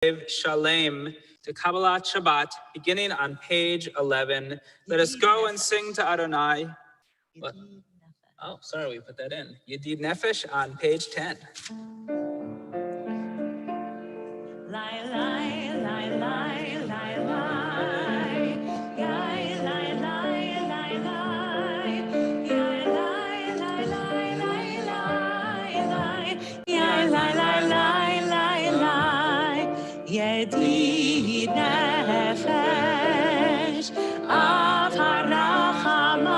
Shalem to Kabbalat Shabbat, beginning on page 11. Let us go and sing to Adonai. What? Oh, sorry, we put that in. Yedid Nefesh on page 10. Lie, lie, lie, lie, lie, lie. Lie, lie, lie, lie, lie. Lie, lie, lie, lie, lie, lie. Lie, lie, lie, lie, lie, lie. Yedid nefesh av harachaman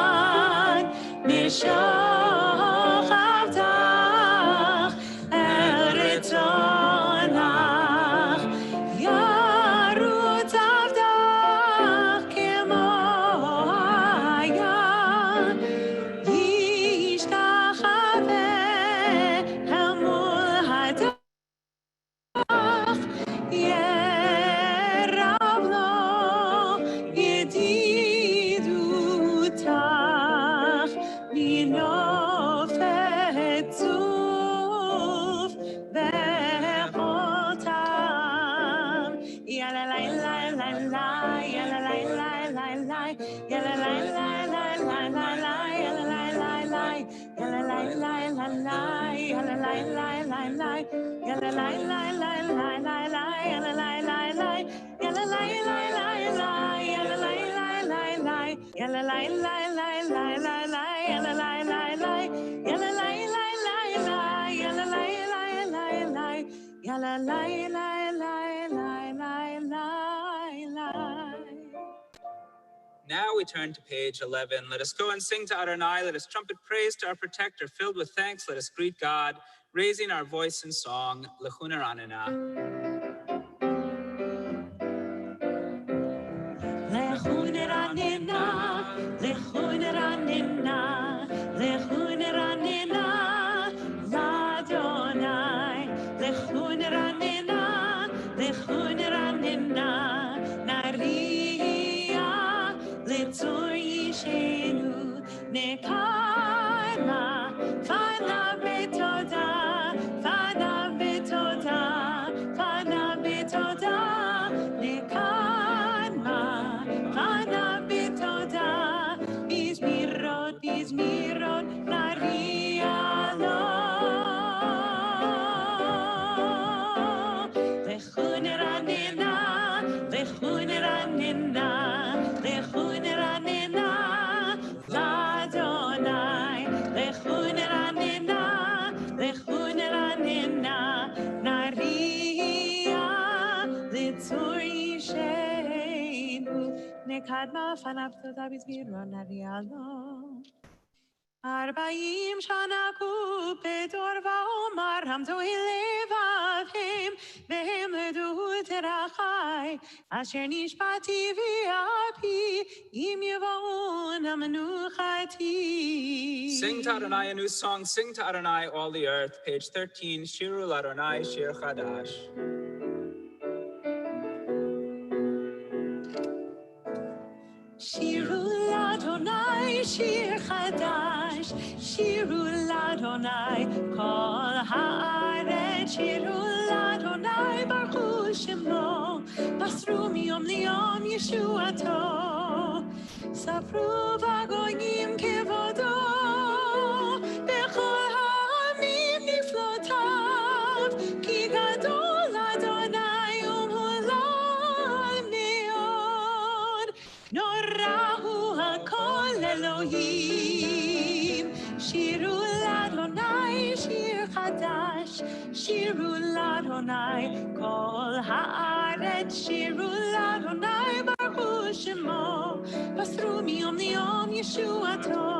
mishoch avtach el ritzonach yarutz avtach kemo hayah yishtachaveh hamul hadach yerav lo yedidutach minofet zuf bechotam yala la la la la yala la la la la yala la la la la la la yala la la la yala la la la la yala la la la la yala la la la la la la yala la la la yala la la la la yala la la la la yala la la la la la la yala la la la yala la la la la yala la la la la yala la la la la la. Now we turn to page 11. Let us go and sing to Adonai. Let us trumpet praise to our protector. Filled with thanks, let us greet God, raising our voice in song. Lechuner Anina. Lechuner Anina, Lechuner Anina, Lechuner Anina, Ladonai, Lechuner Anina, Lechuner Anina, Naria, Letzur Yishenu, Nekama, Fana Betoda, Fana Betoda, Fana Betoda, Nekama, Fana Betoda, Bizmirot, Naria lo. Lechuner Anina, Lechuner Anina, Lechuner Anina, Ladonai, Lechuner Anina, Lechuner Anina, Naria, Litzur Yishenu, Nekadma Fanav Toda Bizmirot, Naria lo. 40 שנה כופתור ואומר המתוהי לבבהם והם לדעו תרחי אשר נשבעתי וירפי אם יבואון המנוחתי. Sing to Adonai a new song. Sing to Adonai all the earth. Page 13. Shiru Adonai Shir Chadash. שירו לאדוני שיר חדש, שירו לאדוני כל הארץ, שירו לאדוני ברכו שמו, מסרו מיום ליום ישועתו, ספרו בגויים כבודו, בכל העמים נפלאותיו, כי גדול אדוני ומהולל מאוד. נורא הוא הכל אלוהים, שירו לאדוני שיר חדש, שירו לאדוני כל הארץ, שירו לאדוני ברכו שמו, מסרו מיום ליום ישועתו,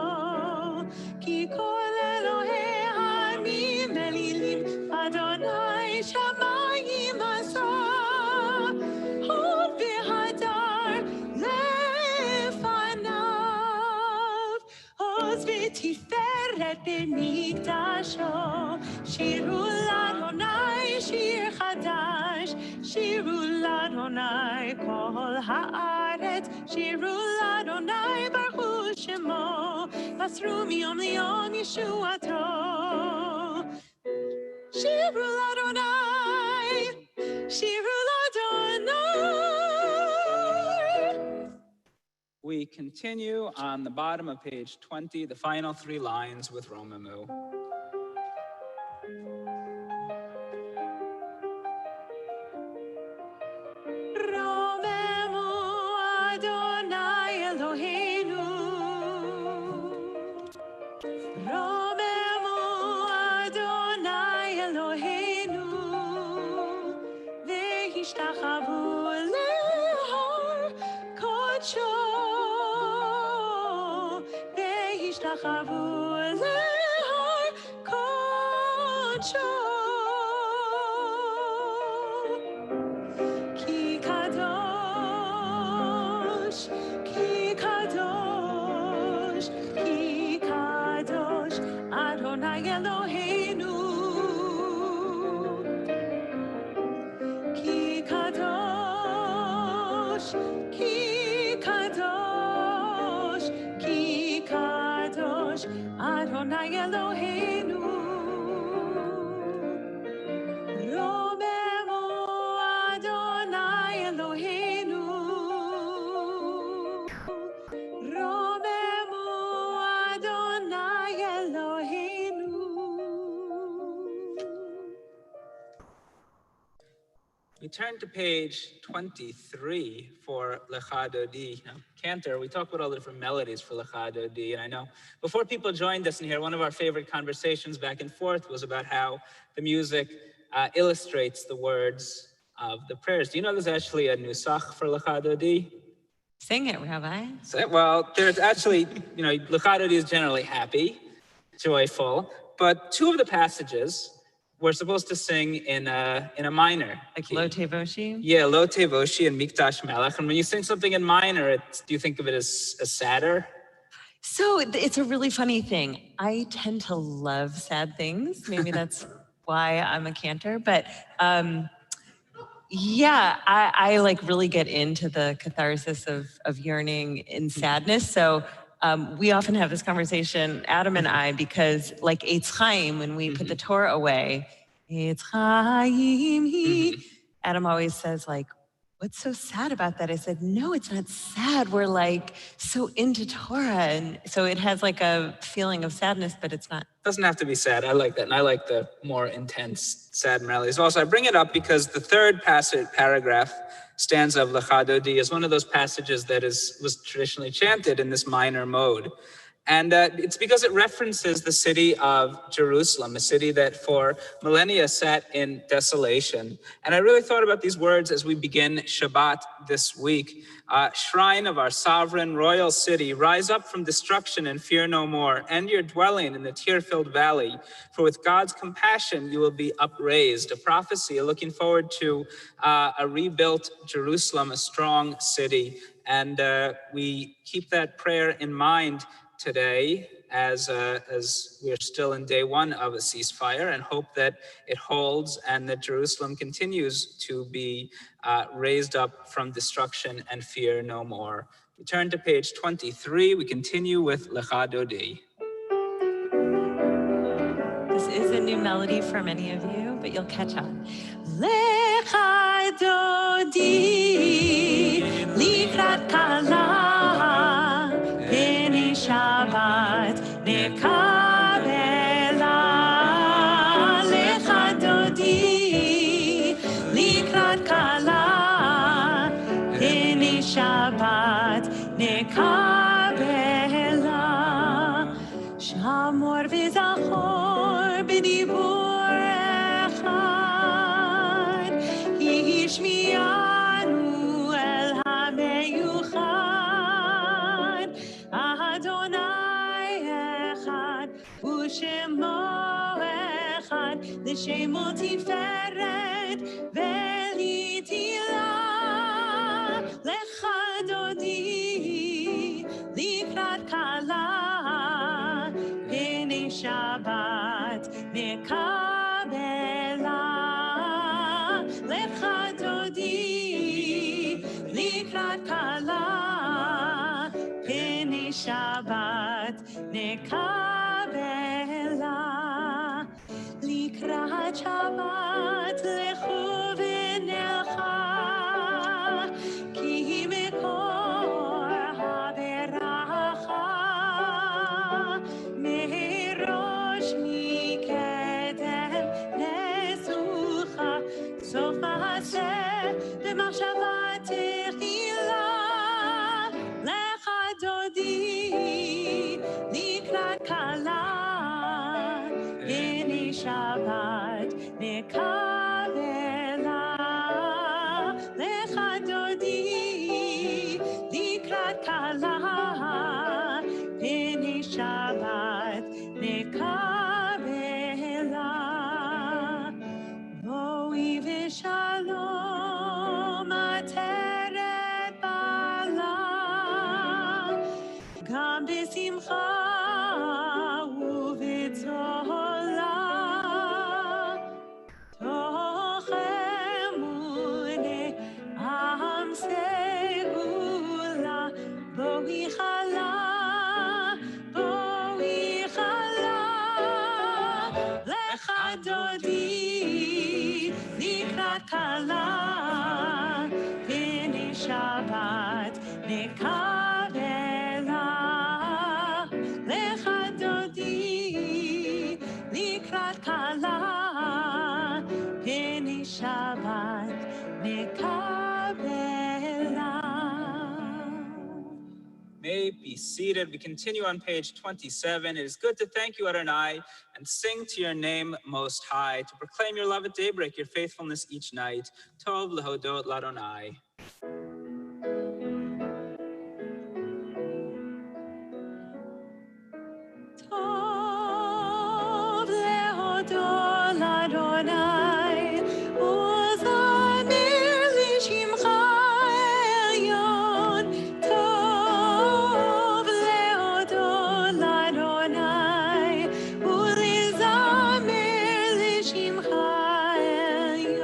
כי כל אלוהי העמים אלילים, אדוני שמיים עשה, הוד והדר לפניו, עוז ותפארת במקדשו, שירו לאדוני שיר חדש, שירו לאדוני כל הארץ, שירו לאדוני ברכו שמו, מסרו מיום ליום ישועתו. שירו לאדוני, שירו לאדוני We continue on the bottom of page 20, the final 3 lines with Romamu. Adonai Eloheinu, Romemu Adonai Eloheinu, Vehishtachavu lehar kodsho, Vehishtachavu lehar kodsho. Ki kadosh, ki kadosh, ki kadosh, Adonai Eloheinu. Ki kadosh, ki kadosh, ki kadosh, Adonai Eloheinu. Romemu Adonai Eloheinu, Romemu Adonai Eloheinu. We turn to page 23 for Lecha Dodi. Now, Cantor, we talk about all the different melodies for Lecha Dodi, and I know before people joined us in here, one of our favorite conversations back and forth was about how the music illustrates the words of the prayers. Do you know there's actually a nusach for Lecha Dodi? Sing it, Rabbi. Well, there's actually, Lecha Dodi is generally happy, joyful, but 2 of the passages we're supposed to sing in a minor Like key. Lo Tevoshi? Yeah, Lo Tevoshi and Mikdash Melech. And when you sing something in minor, do you think of it as sadder? So it's a really funny thing. I tend to love sad things. Maybe that's why I'm a cantor. But yeah, I like really get into the catharsis of yearning in sadness. So we often have this conversation, Adam and I, because like Eitz Chaim, when we put the Torah away, Eitz Chaim, Adam always says like, what's so sad about that? I said, no, it's not sad. We're like so into Torah. And so it has like a feeling of sadness, but it's not. It doesn't have to be sad. I like that. And I like the more intense sad melodies. Also, I bring it up because the 3rd paragraph, stanza of Lecha Dodi, is one of those passages that was traditionally chanted in this minor mode. And it's because it references the city of Jerusalem, a city that for millennia sat in desolation. And I really thought about these words as we begin Shabbat this week. Shrine of our sovereign royal city, rise up from destruction and fear no more. End your dwelling in the tear-filled valley, for with God's compassion you will be upraised. A prophecy looking forward to a rebuilt Jerusalem, a strong city. And we keep that prayer in mind today as we're still in day 1 of a ceasefire, and hope that it holds and that Jerusalem continues to be raised up from destruction and fear no more. We turn to page 23. We continue with Lecha Dodi. This is a new melody for many of you, but you'll catch on. Lecha Dodi, likrat kala, b'nei Shabbat nekabela. Lecha Dodi, likrat kala, b'nei Shabbat nekabela. Shamor v'zachor b'dibur echad, Yishmianu el hameyuchad. Adonai echad, u'shemo echad, l'shemo tiferet v'litila. Lecha Dodi, likrat kala, b'nei Shabbat nekabela. Lecha Dodi, likrat kala, b'nei Shabbat nekabela. Likrat Shabbat lechu v'nelcha, ki mekor במחשבה תחילה לך דודי לקראת כלה הנה שבת נקבלה לך דודי לקראת כלה הנה שבת נקבלה בואי ושלום עטרת בעלה גם בשמחה ובצהלה תוך אמונה עם סגולה בואי חלה בואי חלה לך דודי לקראת כלה הנה שבת נקבלה לך דודי לקראת כלה הנה שבת נקבלה. May be seated. We continue on page 27. It is good to thank you, Adonai, and sing to your name most high, to proclaim your love at daybreak, your faithfulness each night. Tov lehodot l'Adonai. טוב להודות לאדוני ולזמר לשמך העליון טוב להודות לאדוני ולזמר לשמך העליון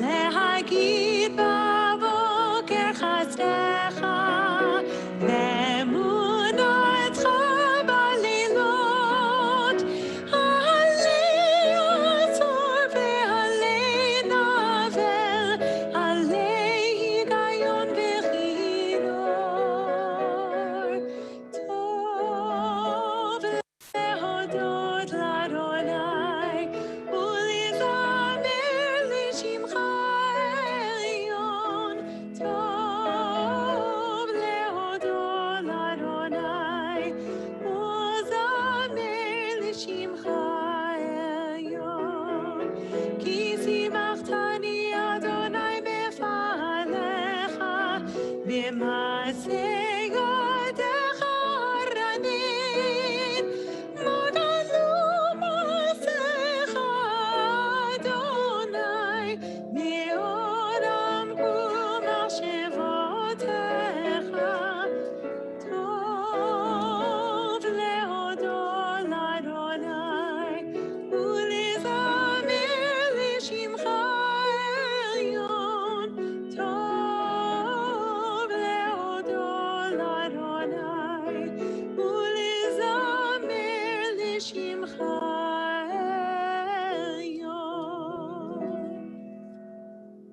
להגיד בבוקר חסדך ואמונתך בלילות עלי עצור ועלי נבל עלי היגיון וכינור טוב להודות לאדוני ולזמר לשמך העליון טוב להודות לאדוני ולזמר לשמך העליון כי שימחתני אדוני בפעליך במעשה ידיך הרנין מה גדלו מעשיך אדוני מאוד עמקו מחשבותיך טוב להודות לאדוני ולזמר לשמך העליון טוב להודות לאדוני ולזמר לשמך העליון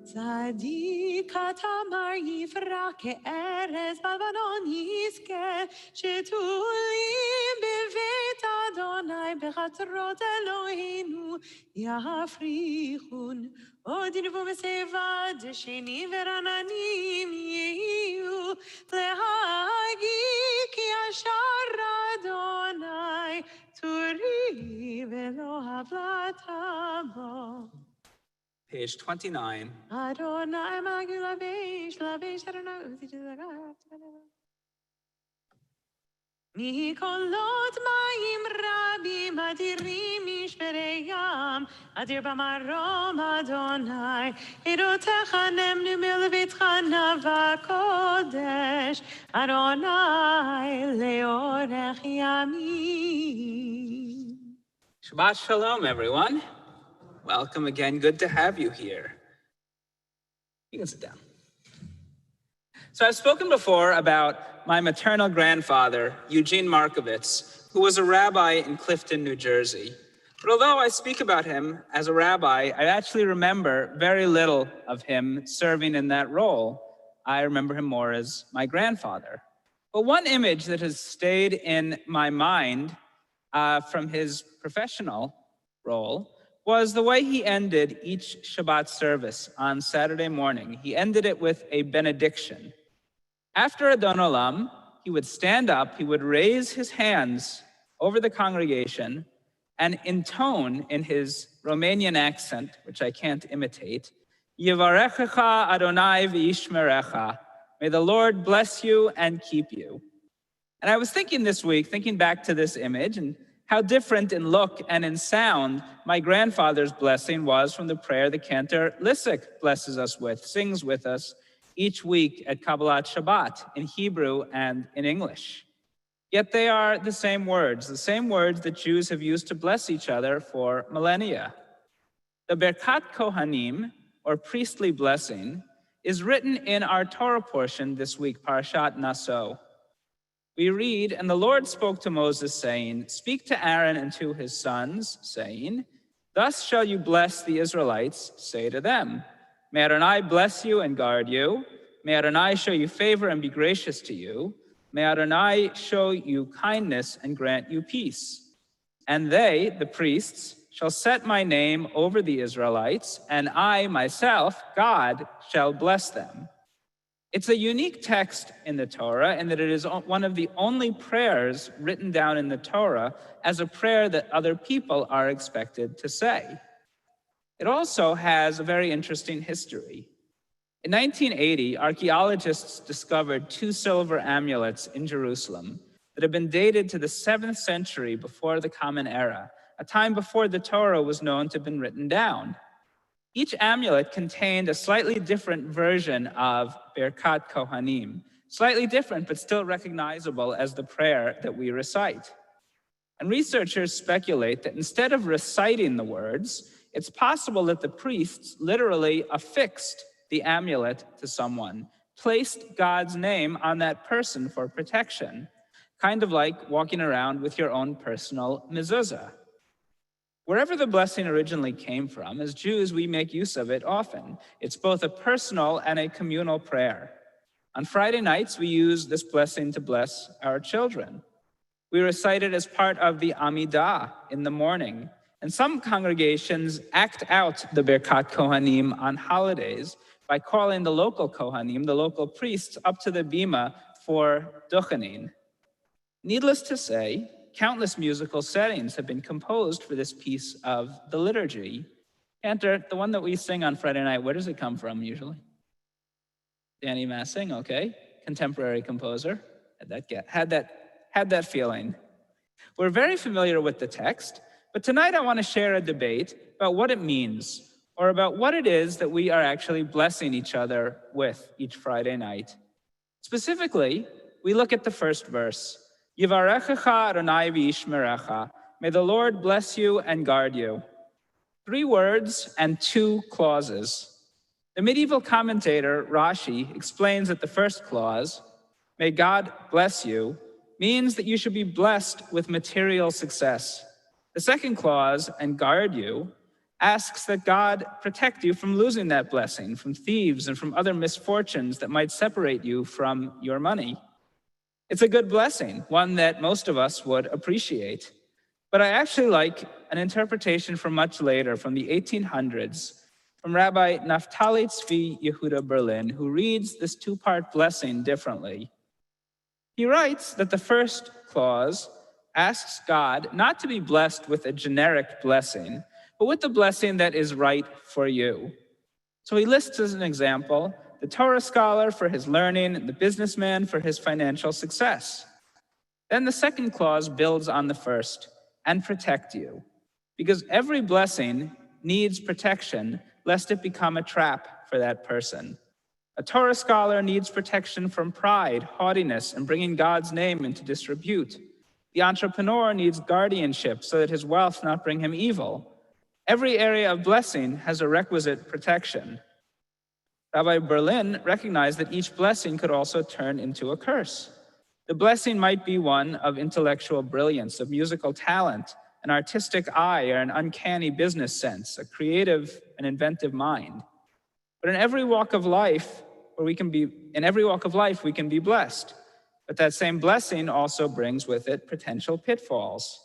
צדיק התמר יפרח כארז בלבנון יזכה שתולים בבית אדוני בחצרות אלוהינו יפריחון עוד ינבו בשיבה דשנים ורעננים יהיו להגיד כי ישר אדוני תורי ולא הבלתה בו Page 29. Adonai magi lavish Adonai uzi tzagat. מקולות מים רבים אדירים משבריים אדיר במרום אדוני עדותיך נמנו מלביתך נאווה קודש אדוני לאורך ימים. Shabbat Shalom, everyone. Welcome again. Good to have you here. You can sit down. So I've spoken before about my maternal grandfather, Eugene Markovitz, who was a rabbi in Clifton, New Jersey. But although I speak about him as a rabbi, I actually remember very little of him serving in that role. I remember him more as my grandfather. But one image that has stayed in my mind from his professional role was the way he ended each Shabbat service on Saturday morning. He ended it with a benediction. After Adon Olam, he would stand up, he would raise his hands over the congregation and intone in his Romanian accent, which I can't imitate, Yivarechecha Adonai v'yishmerecha. May the Lord bless you and keep you. And I was thinking this week, thinking back to this image and how different in look and in sound my grandfather's blessing was from the prayer the cantor Lissik blesses us with, sings with us each week at Kabbalat Shabbat in Hebrew and in English. Yet they are the same words that Jews have used to bless each other for millennia. The Berkat Kohanim, or priestly blessing, is written in our Torah portion this week, Parashat Naso. We read, "And the Lord spoke to Moses, saying, Speak to Aaron and to his sons, saying, Thus shall you bless the Israelites, say to them, May Adonai bless you and guard you. May Adonai show you favor and be gracious to you. May Adonai show you kindness and grant you peace. And they, the priests, shall set my name over the Israelites, and I myself, God, shall bless them." It's a unique text in the Torah in that it is one of the only prayers written down in the Torah as a prayer that other people are expected to say. It also has a very interesting history. In 1980, archaeologists discovered 2 silver amulets in Jerusalem that had been dated to the 7th century before the Common Era, a time before the Torah was known to have been written down. Each amulet contained a slightly different version of Berkat Kohanim, slightly different but still recognizable as the prayer that we recite. And researchers speculate that instead of reciting the words, it's possible that the priests literally affixed the amulet to someone, placed God's name on that person for protection, kind of like walking around with your own personal mezuzah. Wherever the blessing originally came from, as Jews, we make use of it often. It's both a personal and a communal prayer. On Friday nights, we use this blessing to bless our children. We recite it as part of the Amidah in the morning. And some congregations act out the Berkat Kohanim on holidays by calling the local Kohanim, the local priests, up to the bima for duchenin. Needless to say, countless musical settings have been composed for this piece of the liturgy. Cantor, the one that we sing on Friday night, where does it come from usually? Danny Massing, okay. Contemporary composer. Had that feeling. We're very familiar with the text, but tonight I want to share a debate about what it means, or about what it is that we are actually blessing each other with each Friday night. Specifically, we look at the first verse. Yivarechecha Adonai v'yishmerecha. May the Lord bless you and guard you. 3 words and 2 clauses. The medieval commentator Rashi explains that the first clause, may God bless you, means that you should be blessed with material success. The second clause, and guard you, asks that God protect you from losing that blessing, from thieves and from other misfortunes that might separate you from your money. It's a good blessing, one that most of us would appreciate. But I actually like an interpretation from much later, from the 1800s, from Rabbi Naftali Tzvi Yehuda Berlin, who reads this 2-part blessing differently. He writes that the first clause asks God not to be blessed with a generic blessing, but with the blessing that is right for you. So he lists as an example the Torah scholar for his learning, and the businessman for his financial success. Then the second clause builds on the first, and protect you, because every blessing needs protection lest it become a trap for that person. A Torah scholar needs protection from pride, haughtiness, and bringing God's name into disrepute. The entrepreneur needs guardianship so that his wealth not bring him evil. Every area of blessing has a requisite protection. Rabbi Berlin recognized that each blessing could also turn into a curse. The blessing might be one of intellectual brilliance, of musical talent, an artistic eye, or an uncanny business sense, a creative and inventive mind. But in every walk of life, we can be blessed. But that same blessing also brings with it potential pitfalls.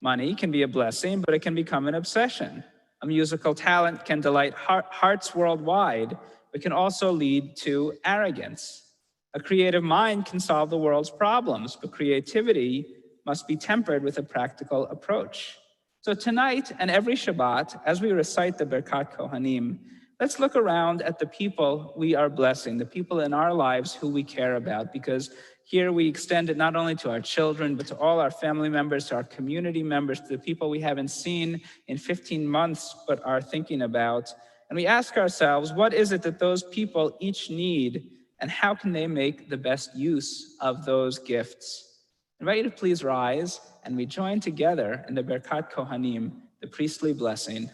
Money can be a blessing, but it can become an obsession. A musical talent can delight hearts worldwide, but can also lead to arrogance. A creative mind can solve the world's problems, but creativity must be tempered with a practical approach. So tonight and every Shabbat, as we recite the Birkat Kohanim, let's look around at the people we are blessing, the people in our lives who we care about, because here we extend it not only to our children, but to all our family members, to our community members, to the people we haven't seen in 15 months but are thinking about. And we ask ourselves, what is it that those people each need, and how can they make the best use of those gifts? I invite you to please rise, and we join together in the Birkat Kohanim, the priestly blessing.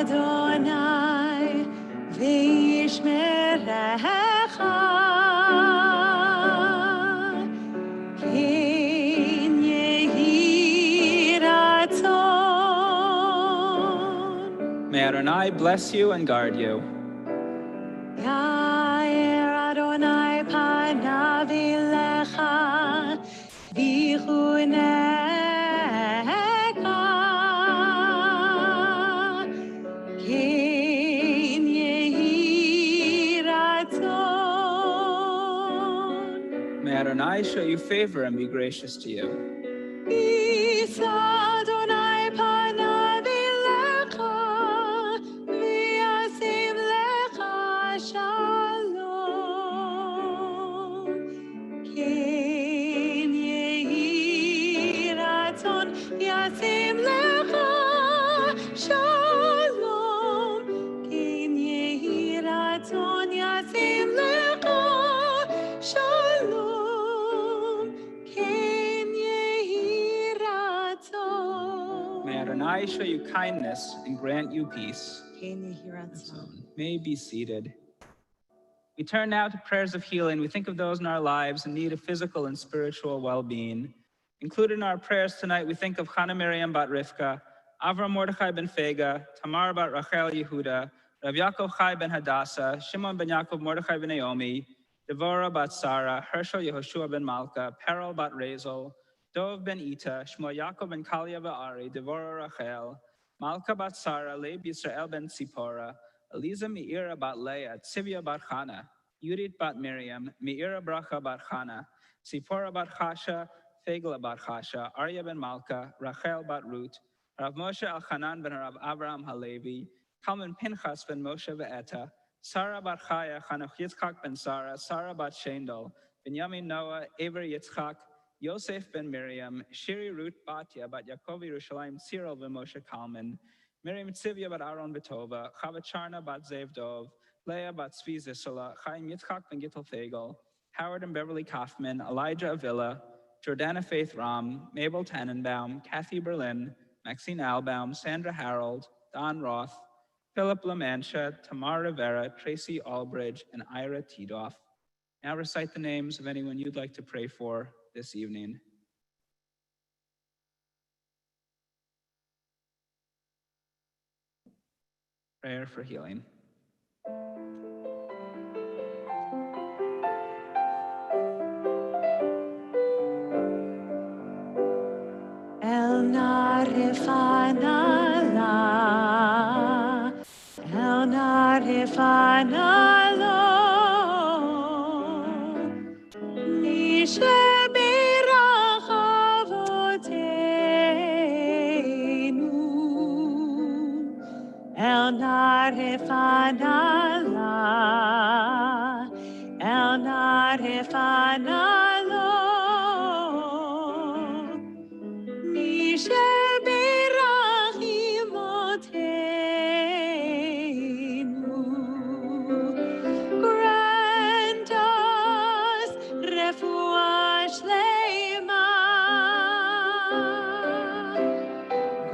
Adonai v'yishmerecha ken yehi ratzon. May Adonai bless you and guard you. Yair Adonai panav elecha v'chuneh May Adonai show you favor and be gracious to you. May show you kindness and grant you peace. May be seated. We turn now to prayers of healing. We think of those in our lives in need of physical and spiritual well-being. Included in our prayers tonight, we think of Chana Miriam bat Rivka, Avram Mordechai ben Fega, Tamar bat Rachel Yehuda, Rav Yaakov Chai ben Hadassah, Shimon ben Yaakov Mordechai ben Naomi, Devorah bat Sarah, Hershel Yehoshua ben Malka, Perel bat Rezel, Dov ben Ita, Shmuel Yaakov ben Kalia Ba'ari, Devorah Rachel, Malka bat Sarah, Leib Yisrael ben Tzipora, Eliza Meira bat Leah, Tzivia bat Chana, Yudit bat Miriam, Meira Bracha bat Chana, Tzipora bat Chasha, Fegla bat Chasha, Arya ben Malka, Rachel bat Ruth, Rav Moshe Elchanan ben Rav Abraham Halevi, Kalman Pinchas ben Moshe ve'eta, Sarah bat Chaya, Chanoch Yitzchak ben Sarah, Sarah bat Shendel, Benjamin Noah, Ever Yitzchak, Yosef ben Miriam, Shiri Ruth Batya bat Yaakov Yerushalayim, Cyril ben Moshe Kalman, Miriam Tzivia bat Aaron Betova, Chava Charna bat Zev Dov, Leah bat Tzvi Zisala, Chaim Yitzchak ben Gittel Fagel, Howard and Beverly Kaufman, Elijah Avila, Jordana Faith Ram, Mabel Tannenbaum, Kathy Berlin, Maxine Albaum, Sandra Harold, Don Roth, Philip LaMancha, Tamar Rivera, Tracy Albridge, and Ira Tiedoff. Now recite the names of anyone you'd like to pray for this evening. Prayer for healing. El Narifanala, El Narifanalo, Nishe Birachavotenu, El Narifanala, El Narifanalo. Grant us refuah shlema.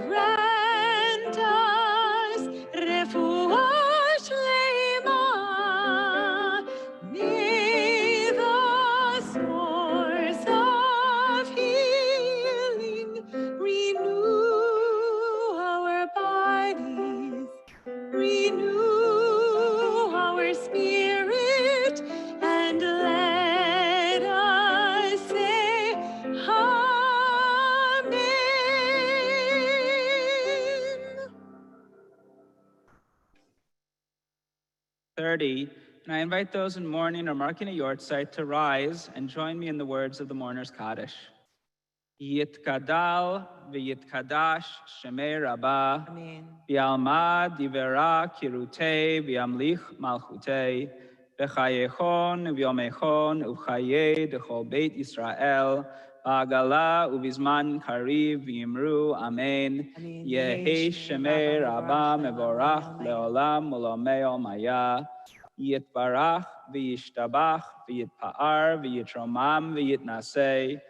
Grant us refuah shlema. May the soul 30, and I invite those in mourning or marking a yortzeit to rise and join me in the words of the mourner's Kaddish. Yitkadal v'yitkadash shemei Rabbah, v'yalma divera kirutei v'yamlich malchutei, v'chayechon v'yomechon uv'chayei d'chol beit Yisrael, ba'agala uv'izman kariv v'yimru amen. Yehi shemei Rabbah mevorach leolam u'lomei olmaya. Yitbarach v'yishtabach v'yitpa'ar v'yitromam v'yitnasei,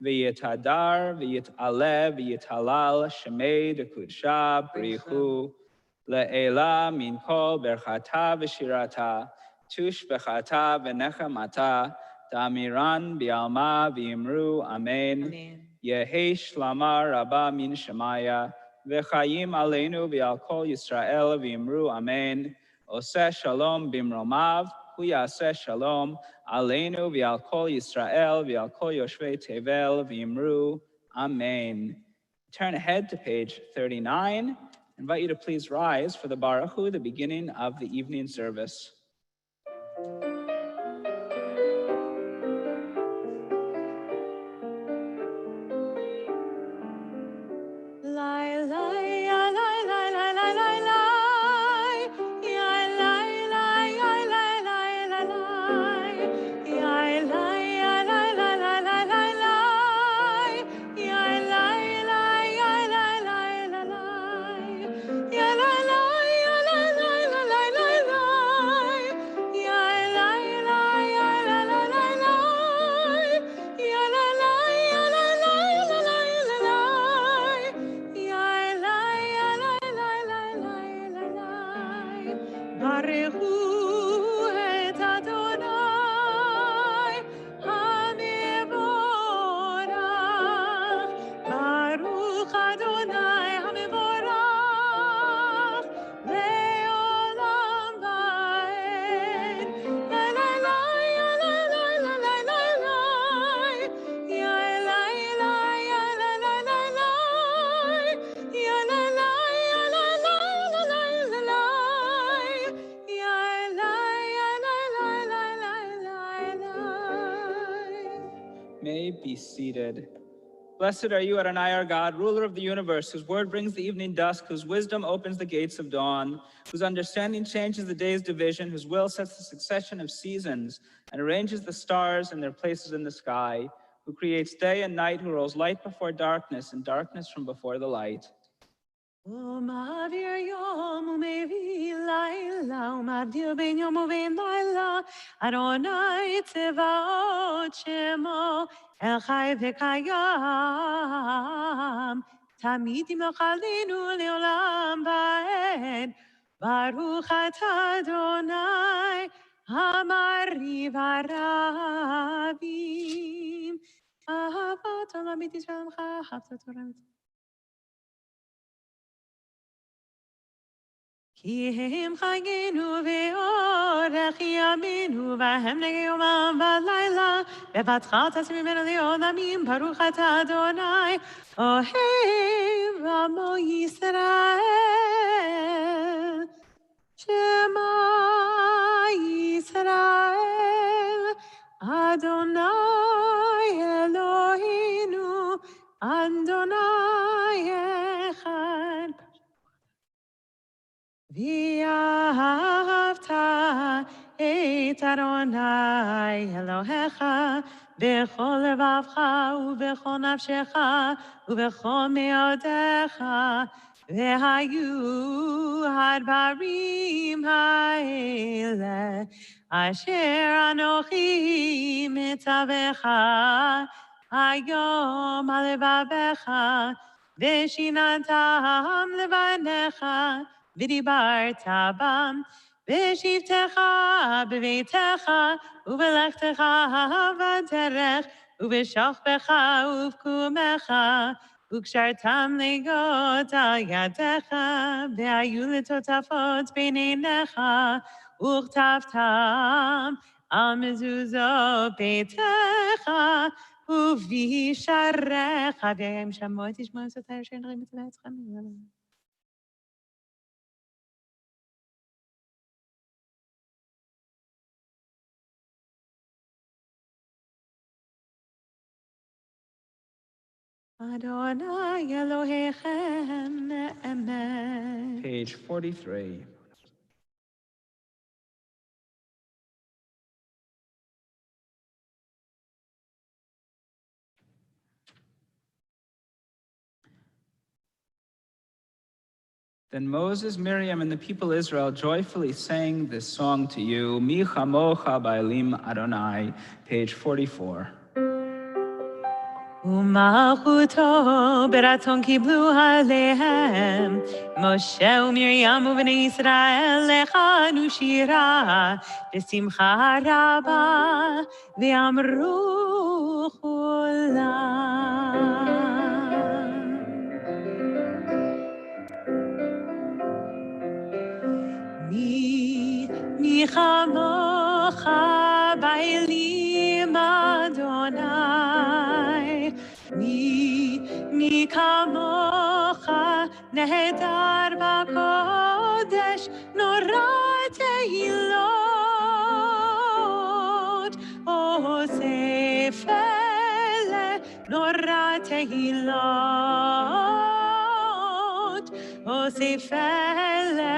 v'yitadar v'yit'ale v'yithalal shemei d'kudsha brichu le'ela min kol berchata v'shirata tush bechata v'nechamata damiran bi'alma v'yimru amen. Yehi shlama rabba min shemaya v'chayim aleinu v'al kol Yisrael v'yimru amen. Oseh shalom bimromav, hu yaseh shalom aleinu v'al kol Yisrael v'al kol yoshvei tevel v'yimru amen. Turn ahead to page 39. I invite you to please rise for the Baruch Hu, the beginning of the evening service. May be seated. Blessed are you, Adonai, our God, ruler of the universe, whose word brings the evening dusk, whose wisdom opens the gates of dawn, whose understanding changes the day's division, whose will sets the succession of seasons and arranges the stars in their places in the sky, who creates day and night, who rolls light before darkness and darkness from before the light. ומעביר יום ומביא לילה, ומבדיל בין יום ובין לילה, אדוני צבאות שמו, אל חי וקיים, תמיד ימלוך עלינו לעולם ועד. ברוך אתה אדוני, המריב הרבים. אהבת עולם בית ישראל עמך, אהבת תורה מצוות. כי הם חיינו ואורך ימינו, והם נגד יומם ולילה, בבטחה תעשי ממנו לעולמים, ברוך אתה אדוני, אוהב עמו ישראל. שמע ישראל, אדוני אלוהינו, אדוני אחד. ואהבת את אדוני אלוהיך בכל לבבך ובכל נפשך ובכל מאודיך, והיו הדברים האלה אשר אנוכי מצווך היום על לבבך, ושיננתם לבניך, ודיברת בם, בשבתך בביתך, ובלכתך בדרך, ובשוכבך ובקומך, וקשרתם לגות על ידיך, והיו לטוטפות בין עיניך, וכתבתם על מזוזות ביתך, ובישעריך, והם שמעו את תשמעו סותר אשר נראים את עצמם. Adonai Elohechem Emet. Page 43. Then Moses, Miriam, and the people Israel joyfully sang this song to you, Mi chamocha ba'elim Adonai, page 44. ומלכותו ברצון קיבלו עליהם, משה ומרים ובני ישראל לחנו שירה בשמחה רבה, ואמרו כולם. מי כמוך באלים אדוני, מי כמוך נהדר בקודש, נורא תהילות, אוסף אלה נורא תהילות, אוסף אלה,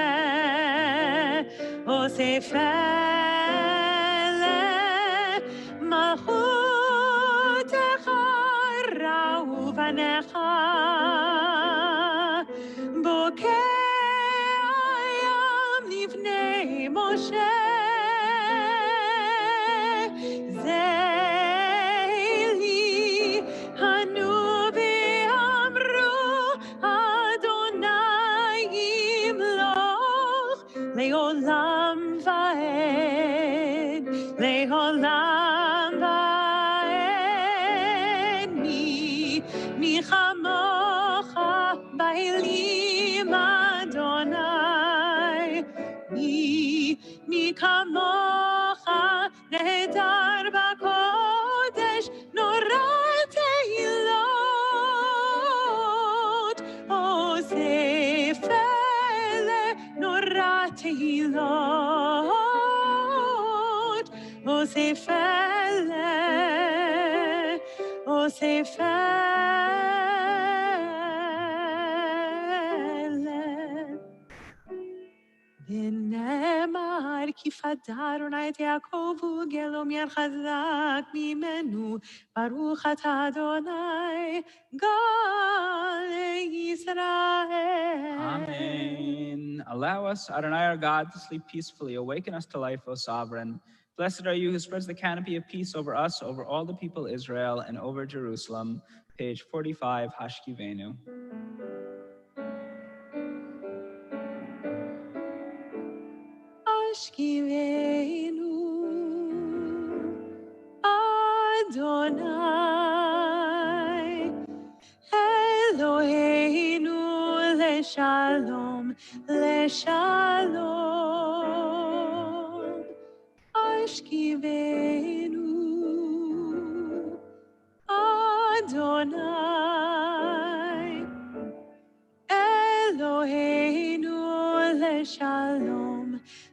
אוסף אלה, מלכותך ראו בניך, בוקע ים לפני משה, זה לי הנובי אמרו, אדוני ימלוך לעולם ועד, לעולם ועד. מי כמוך באלים אדוני, מי כמוך נהדר בקודש, נורא תהילות, אוסף אלה נורא תהילות, אוסף אלה, אוסף אלה. ונאמר כי פדה אדוני את יעקב וגאלו מיד חזק ממנו, ברוך אתה אדוני גאל ישראל. Amen. Allow us, Adonai our God, to sleep peacefully. Awaken us to life, O Sovereign. Blessed are you who spreads the canopy of peace over us, over all the people Israel, and over Jerusalem. Page 45, Hashkivenu. Hashkivenu Adonai Eloheinu leshalom, leshalom. Hashkivenu Adonai Eloheinu leshalom,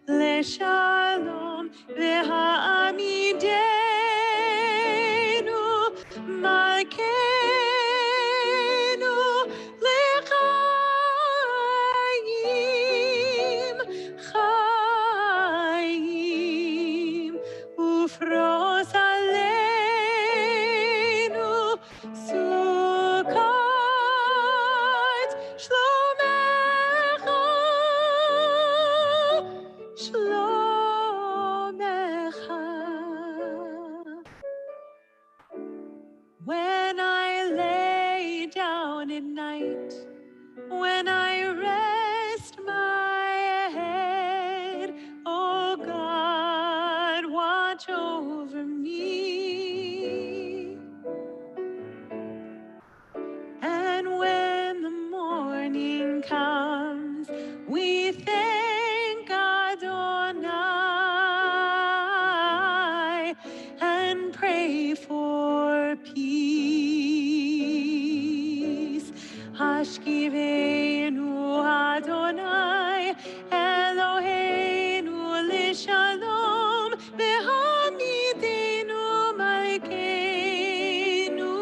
leshalom. Ve'amidenu malkeinu lechayim, chayim. Ufros aleinu sukkot shlomecha, shlomecha. When I lay down at night, when I rest my head, oh God, watch over me. And when the morning comes, we thank Adonai and pray for peace. Hashkivenu Adonai Eloheinu lishalom, ve'hamidenu malkeinu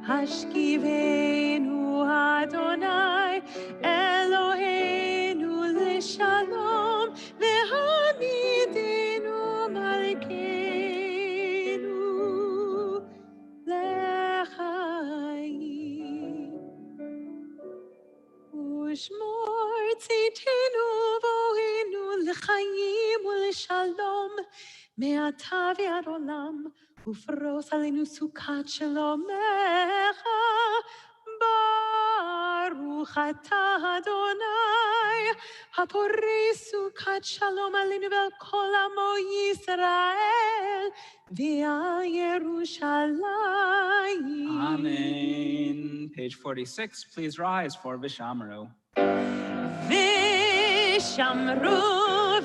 Hashkivenu Adonai Eloheinu l'shalom Vehamidenu Malkeinu l'chaim Ushmor tzitenu vohenu l'chaim u'l'shalom me'ata ve'ad olam ufros alenu sukat shalomecha Baruch atah Adonai haporei sukat shalom alenu ve'al kol amo Yisrael ve'al Yerushalayim. Amen. Page 46, please rise for Vishamru. Vishamru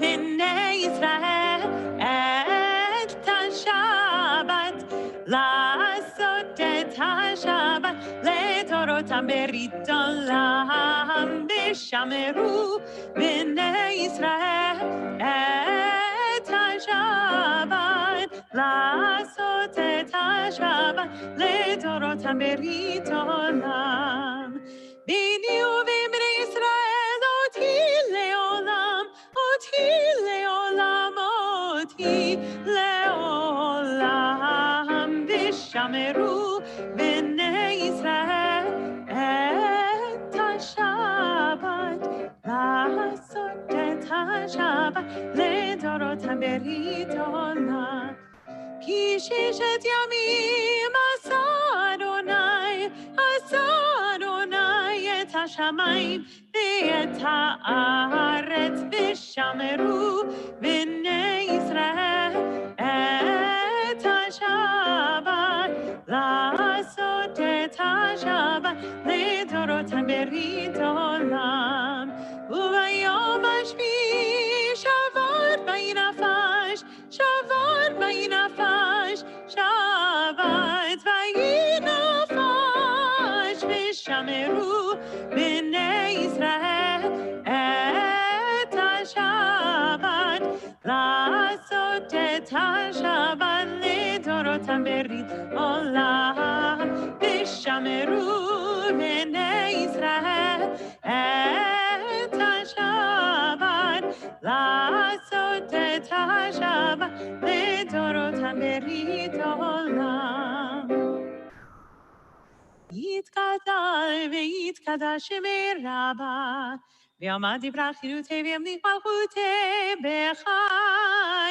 v'nei Yisrael et ha-Shabbat לעשות את השבת לתורותם ברית עולם ושמרו בני ישראל את השבת לעשות את השבת לתורותם ברית עולם ביני ובין בני ישראל אותי לעולם אותי לעולם אותי לעולם ושמרו בני ישראל את השבת לעשות את השבת לדורותם ברית עולם כי ששת ימים עשה אדוני את השמיים ואת הארץ ושמרו בני ישראל את השבת לעשות את השבת לדורותם ברית עולם וביום השביעי שבת ויהי נפש שבת ויהי נפש שבת ויהי נפש ושמרו בני ישראל את השבת לעשות את השבת לדורותם ברית עולם ושמרו בני ישראל את השבת לעשות את השבת לדורותם ברית עולם יתגדל ויתקדש מרבה ויעמד דברי חירותי וימליך מלכותי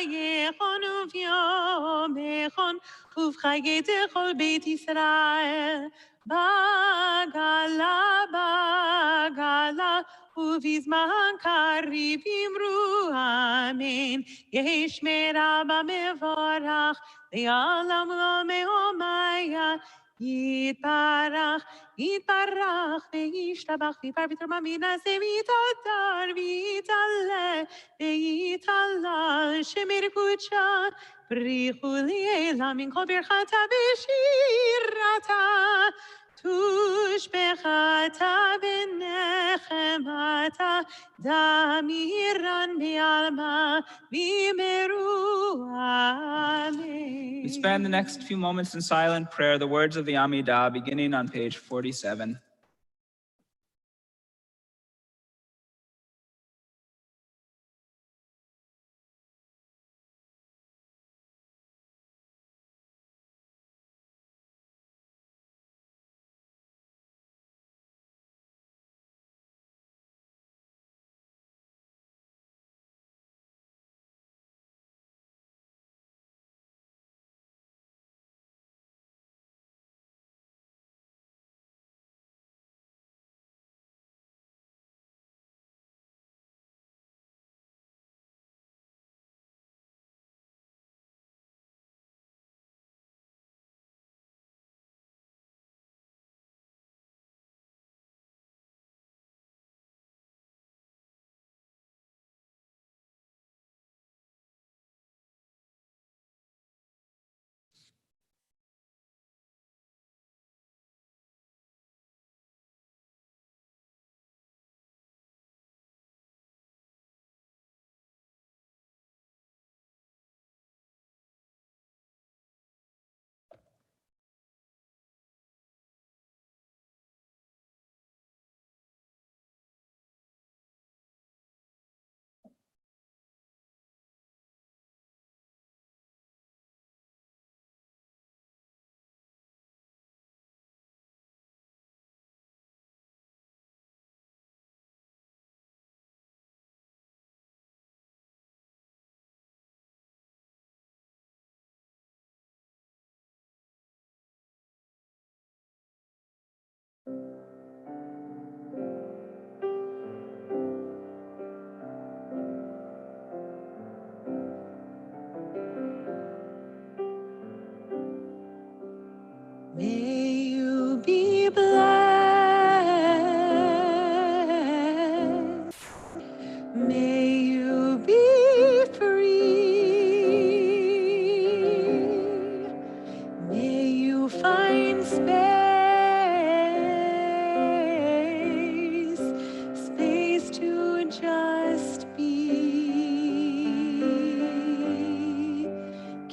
בחייכון וביומכון ובחיי כל בית ישראל בגלה ובזמן קריב אמרו אמן יש מרבה מבורך לעולם לא מהומיה יתברך וישתבח ויפאר בתרומה מן הזה ויתהדר ויתעלה ויתהלל שמר קודשה בריחו לעילה מן כל ברכתה ושירתה תושבחתה ונחמתה דמירן בעלמה ויאמרו אמן. We spend the next few moments in silent prayer, the words of the Amidah, beginning on page 47.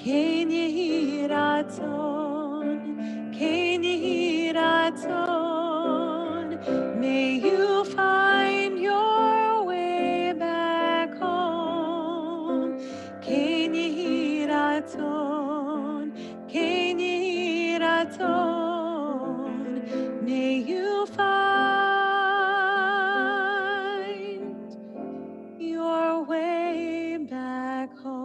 כן יהי רצון, כן יהי רצון. May you find your way back home. כן יהי רצון, כן יהי רצון. May you find your way back home.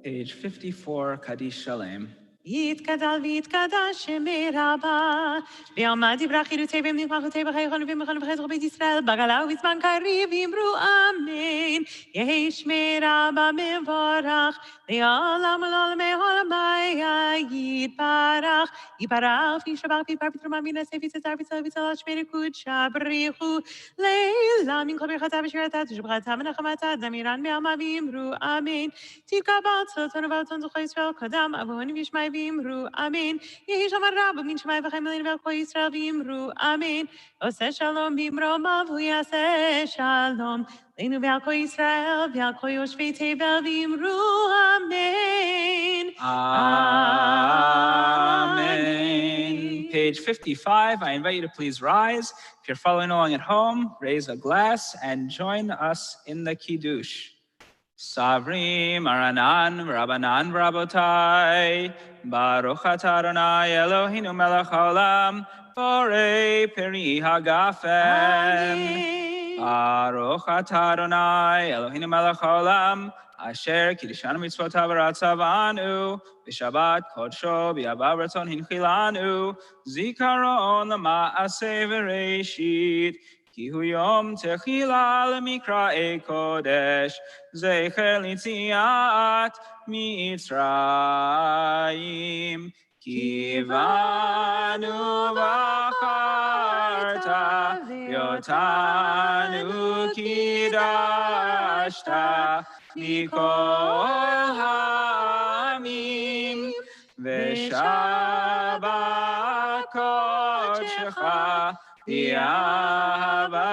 Page 54, Kaddish Shalem. יתגדל ויתקדש שמי רבה, ועמד דברי חירותי ומנמחותי בחייכון ומכון בחזר בית ישראל, בגלה ובזמן קריב אמרו אמן. יהי שמי רבה מבורך, לעולם ולעולמי עולמי יתברך. יתברך וישבח ויתבר בתרומה מן הסייף יצר ויצל ויצל שמי קודשה בריחו, לילה מן כל ברכתה ושירתה תשבחתה ונחמתה דמירן בעלמא ואמרו אמן. תתקבל צלצון ובלצון זוכי ישראל קדם אבוהנים וישמעי ואמרו אמן. יהי שם הרב מן שמעי וחיים אלינו ועל כל ישראל ואמרו אמן. עושה שלום במרומיו הוא יעשה שלום לנו ועל כל ישראל ועל כל יושבי תבל ואמרו אמן. Amen. Page 55, I invite you to please rise. If you're following along at home, raise a glass and join us in the Kiddush. Savrim Aranan Rabbanan Rabotai Baruch Atah Adonai Eloheinu melech haolam Borei peri hagafen Baruch Atah Adonai Eloheinu melech haolam Asher kiddishanu mitzvotav v'ratzavanu B'Shabbat kodsho b'yavav ratzon hinchilanu Zikaron l'ma'aseh v'reishit Ki hu yom techila l'mikra'ei kodesh Zecher l'tziat Mitzrayim Ki vanu v'acharta Yotanu kidashta Mikol ha'amim V'shabbat kodshecha B'ahava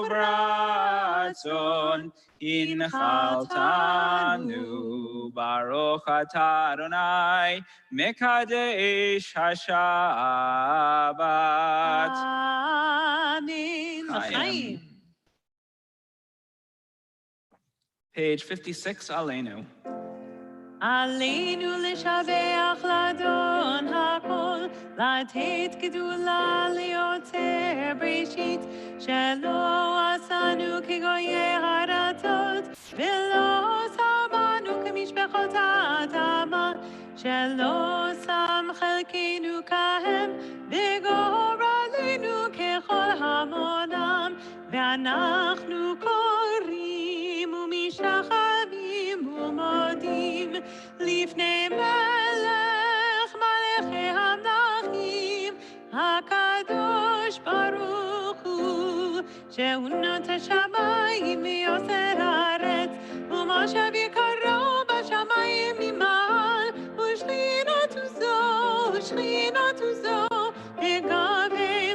u'b'ratzon Inchaltanu Baruch Atah Adonai Mekadesh HaShabbat. Amen. L'chaim. Page 56, Aleinu. עלינו לשבח לאדון הכל, לתת גדולה ליוצר בראשית, שלא עשנו כגויי הרצות, ולא שמנו כמשפחות האדמה, שלא שם חלקנו כהם, וגורלנו ככל המונם, ואנחנו קוראים ומשתחווים ומודים לפני מלך מלכי המלכים הקדוש ברוך הוא שהוא נוטה שמיים ויוצר הארץ ומושב יקרו בשמיים ממעל ושכינתו זו בגבי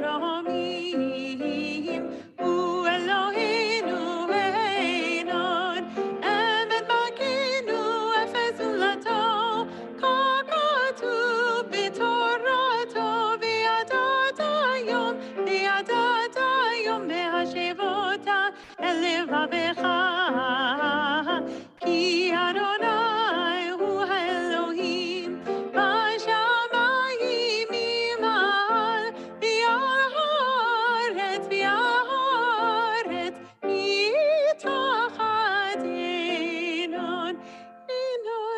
מרומים הוא אלוהינו ואין עוד אמת מגינו אפס זולתו כך כתוב בתורתו וידעת היום והשבות אל לבבך כי אדוני הוא האלוהים בשמיים ממעל ועל הארץ מתחת ינון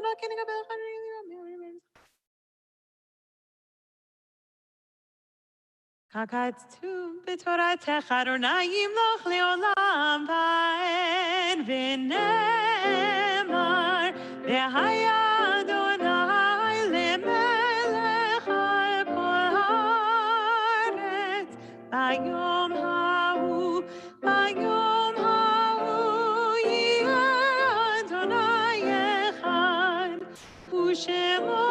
רק נקבל חברים ככתוב בתורתך אדוני ימלוך לעולם ועד ונאמר והיה אדוני למלך על כל הארץ ביום ההוא יהיה אדוני אחד ושמו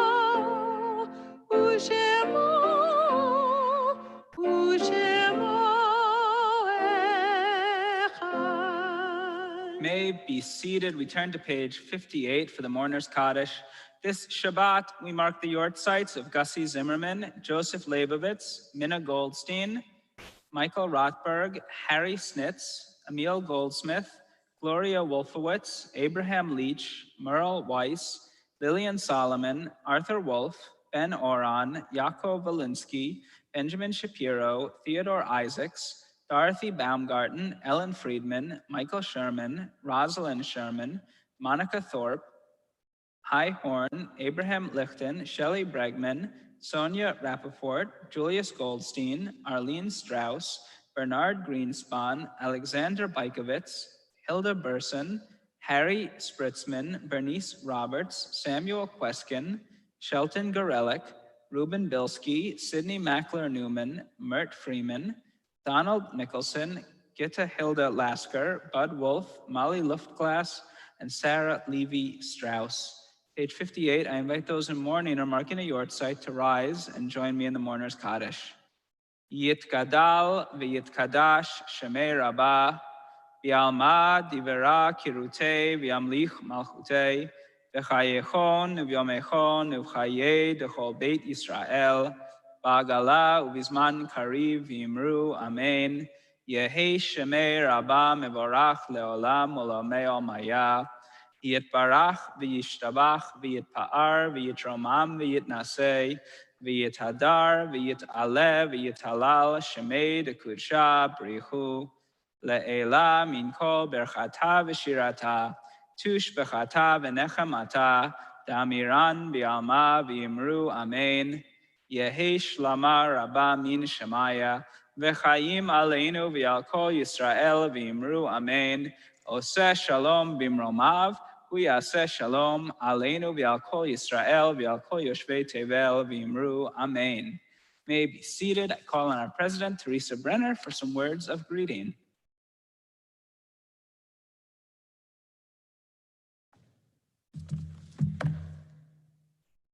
may be seated. We turn to page 58 for the Mourner's Kaddish. This Shabbat, we mark the yortzites of Gussie Zimmerman, Joseph Leibovitz, Minna Goldstein, Michael Rothberg, Harry Snitz, Emil Goldsmith, Gloria Wolfowitz, Abraham Leach, Merle Weiss, Lillian Solomon, Arthur Wolf, Ben Oron, Yaakov Valinsky, Benjamin Shapiro, Theodore Isaacs, Dorothy Baumgarten, Ellen Friedman, Michael Sherman, Rosalind Sherman, Monica Thorpe, Hi Horn, Abraham Lichten, Shelley Bregman, Sonia Rappaport, Julius Goldstein, Arlene Strauss, Bernard Greenspan, Alexander Baikovitz, Hilda Burson, Harry Spritzman, Bernice Roberts, Samuel Queskin, Shelton Gorelick, Ruben Bilski, Sidney Mackler Newman, Mert Freeman, Donald Nicholson, Gitta Hilda Lasker, Bud Wolf, Molly Luftglass, and Sarah Levy Strauss. Page 58, I invite those in mourning or marking a yortzeit to rise and join me in the Mourner's Kaddish. Yitgadal v'yitkadash shemei rabah, v'yalma divera kirutei v'yamlich malchutei, v'chayechon v'yomechon v'chayei dechol beit Yisrael, ba'agala u'vizman kariv v'yimru amen, yehi shemei rabah mevorach leolam olamei olmaya, Yitbarach v'yishtabach v'yitpa'ar v'yitromam v'yitnaseh v'yithadar v'yit'aleh v'yithalal shemei dekudsha brichu le'ela min kol berchata v'shirata tush bechata v'nechamata damiran v'alma v'yimru amen yehi shlama rabba min shemaya v'chayim aleinu v'al kol Yisrael v'yimru amen oseh shalom bimromav Uyaseh shalom aleinu v'al kol Yisrael v'al kol yoshvei tevel v'imru amen. May be seated. I call on our president, Teresa Brenner, for some words of greeting.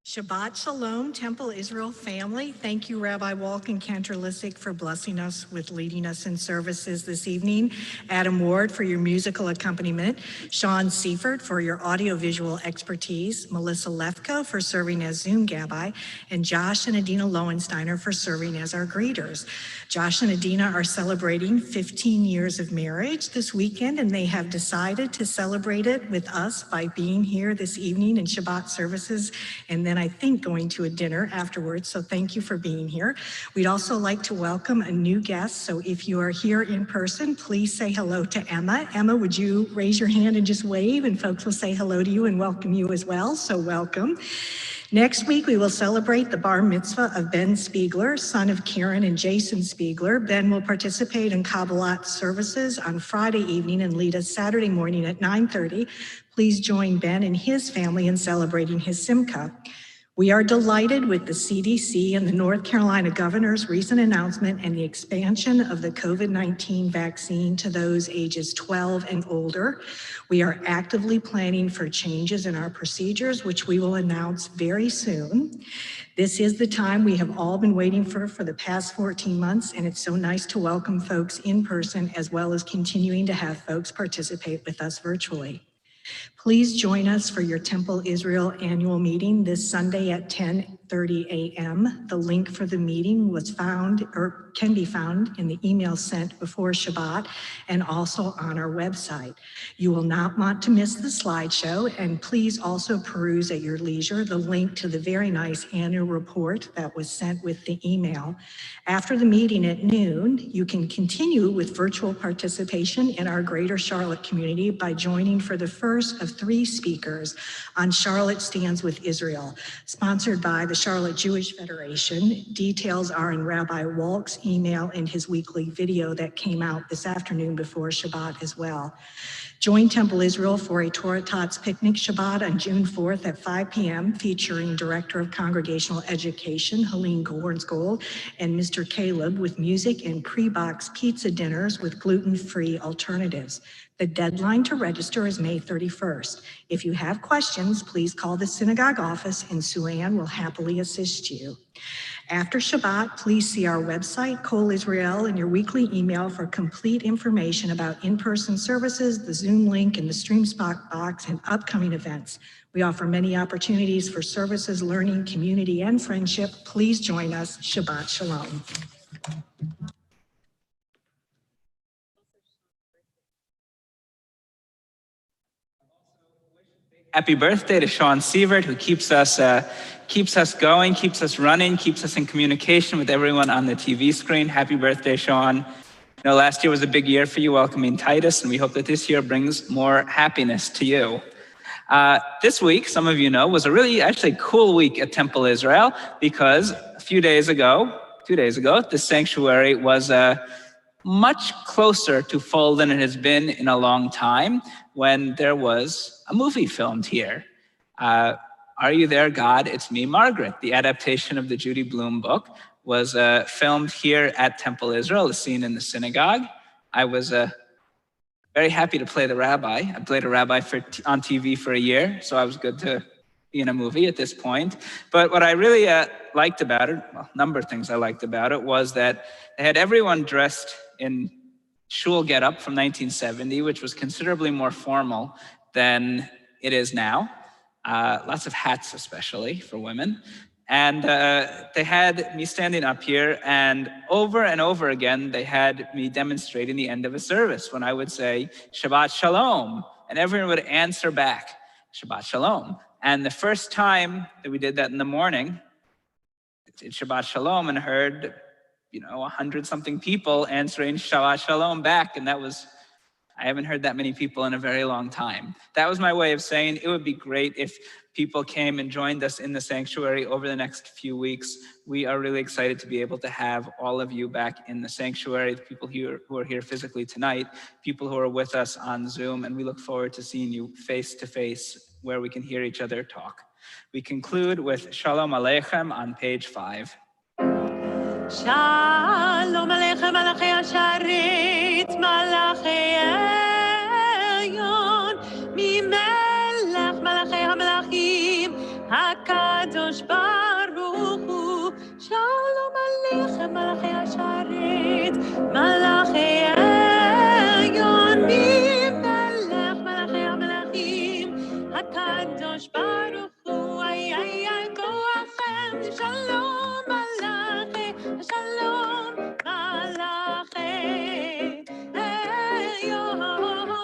Shabbat Shalom, Temple Israel family. Thank you, Rabbi Walk and Cantor Lissick, for blessing us with leading us in services this evening. Adam Ward for your musical accompaniment. Sean Seifert for your audiovisual expertise. Melissa Lefko for serving as Zoom Gabbai. And Josh and Adina Lowensteiner for serving as our greeters. Josh and Adina are celebrating 15 years of marriage this weekend, and they have decided to celebrate it with us by being here this evening in Shabbat services, and then I think going to a dinner afterwards, so thank you for being here. We'd also like to welcome a new guest, so if you are here in person, please say hello to Emma. Emma, would you raise your hand and just wave, and folks will say hello to you and welcome you as well, so welcome. Next week, we will celebrate the bar mitzvah of Ben Spiegler, son of Karen and Jason Spiegler. Ben will participate in Kabbalat services on Friday evening and lead us Saturday morning at 9:30. Please join Ben and his family in celebrating his Simcha. We are delighted with the CDC and the North Carolina governor's recent announcement and the expansion of the COVID-19 vaccine to those ages 12 and older. We are actively planning for changes in our procedures, which we will announce very soon. This is the time we have all been waiting for the past 14 months, and it's so nice to welcome folks in person as well as continuing to have folks participate with us virtually. Please join us for your Temple Israel annual meeting this Sunday at 10:30 a.m. The link for the meeting was found or can be found in the email sent before Shabbat and also on our website. You will not want to miss the slideshow, and please also peruse at your leisure the link to the very nice annual report that was sent with the email. After the meeting at noon, you can continue with virtual participation in our Greater Charlotte community by joining for the first of 3 speakers on Charlotte Stands with Israel, sponsored by the Charlotte Jewish Federation. Details are in Rabbi Walk's email and his weekly video that came out this afternoon before Shabbat as well. Join Temple Israel for a Torah Tots Picnic Shabbat on June 4th at 5 p.m. featuring Director of Congregational Education, Helene Gornsgold, and Mr. Caleb with music and pre-box pizza dinners with gluten-free alternatives. The deadline to register is May 31st. If you have questions, please call the synagogue office and Sue Ann will happily assist you. After Shabbat, please see our website, Kol Israel, and your weekly email for complete information about in-person services, the Zoom link, and the StreamSpot box, and upcoming events. We offer many opportunities for services, learning, community, and friendship. Please join us. Shabbat Shalom. Happy birthday to Sean Sievert, who keeps us going, keeps us running, keeps us in communication with everyone on the TV screen. Happy birthday, Sean. You know, last year was a big year for you welcoming Titus, and we hope that this year brings more happiness to you. This week, some of you know, was a really actually cool week at Temple Israel because a few days ago, 2 days ago, the sanctuary was much closer to full than it has been in a long time when there was a movie filmed here. Are You There, God? It's Me, Margaret. The adaptation of the Judy Blume book was filmed here at Temple Israel, a scene in the synagogue. I was very happy to play the rabbi. I played a rabbi on TV for a year, so I was good to be in a movie at this point. But what I really liked about it, well, a number of things I liked about it, was that they had everyone dressed in shul getup from 1970, which was considerably more formal than it is now. Lots of hats, especially for women. And they had me standing up here, and over again, they had me demonstrating the end of a service when I would say, Shabbat Shalom, and everyone would answer back, Shabbat Shalom. And the first time that we did that in the morning, I did Shabbat Shalom and heard, 100-something people answering Shabbat Shalom back, and I haven't heard that many people in a very long time. That was my way of saying it would be great if people came and joined us in the sanctuary over the next few weeks. We are really excited to be able to have all of you back in the sanctuary, the people here who are here physically tonight, people who are with us on Zoom, and we look forward to seeing you face to face where we can hear each other talk. We conclude with Shalom Aleichem on page 5. Shalom Aleichem Malachi Asharit Malachi Elyon Mimelech Malachi HaMelachim HaKadosh Baruch Hu Shalom Aleichem Malachi Asharit Malachi Elyon Mimelech Malachi HaMelachim HaKadosh Baruch Hu Ay Koachem Shalom Shalom, Malachi, Elyon, Melech,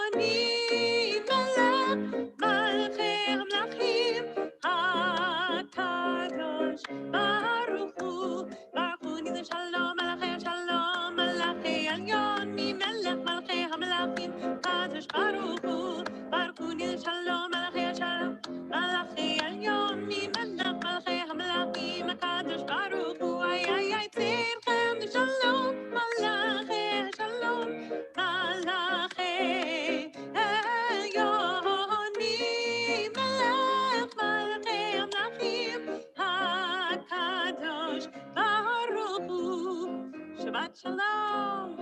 Malachi, Hamlachim, HaKadosh, Baruch Hu, Nidin Shalom, Malachi, Shalom, Malachi, Elyon, Melech, Malachi, Hamlachim, Kadosh, Baruch Hu, Nidin Shalom, Malachi, Shalom, Malachi, Elyon, Melech, Malachi, Hamlachim, Kadosh, Baruch Hu. Tzidchem Shalom, Malachi, Shalom, Malachi, Elyon, Melech, Malachi, Hamlachim, HaKadosh, Baruch Hu. Shabbat Shalom.